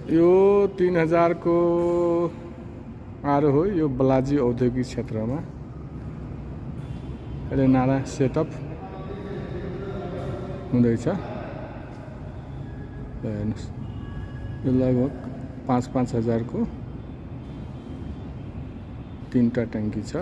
यो 3000 को आरो हो। यो बालाजी औद्योगिक क्षेत्रमा अहिले नारा सेटअप हुँदैछ। हेर्नुस्, यो लगभग 5-5 हजार को 3टा ट्याङ्की छ।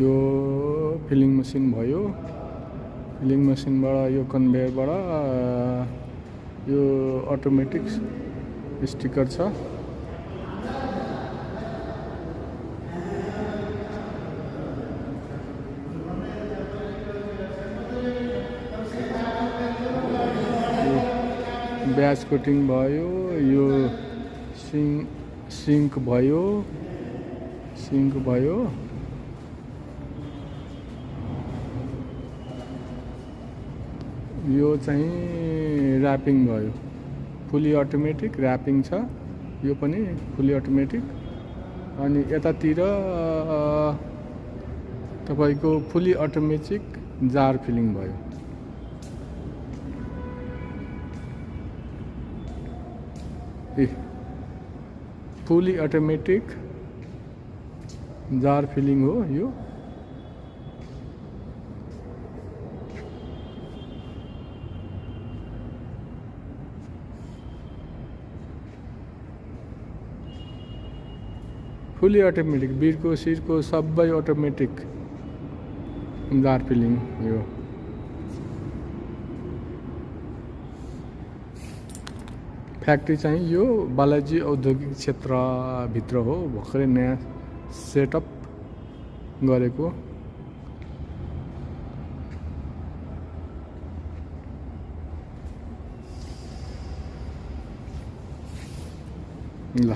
यो फिलिङ मसिन भयो। फिलिङ मसिनबाट यो कन्भेयरबाट यो अटोमेटिक स्टिकर छ। ब्याज कोटिङ भयो। यो सिङ्क भयो। यो चाहिँ र्यापिङ भयो। फुल्ली अटोमेटिक र्यापिङ छ। यो पनि फुल्ली अटोमेटिक। अनि यतातिर तपाईको फुल्ली अटोमेटिक जार फिलिङ भयो। फुल्ली अटोमेटिक जार फिलिङ हो यो। फुल्ली अटोमेटिक बिरको सिरको सबै अटोमेटिक जार फिलिङ यो। फ्याक्ट्री चाहिँ यो बालाजी औद्योगिक क्षेत्रभित्र हो। भर्खरै नयाँ सेटअप गरेको। ल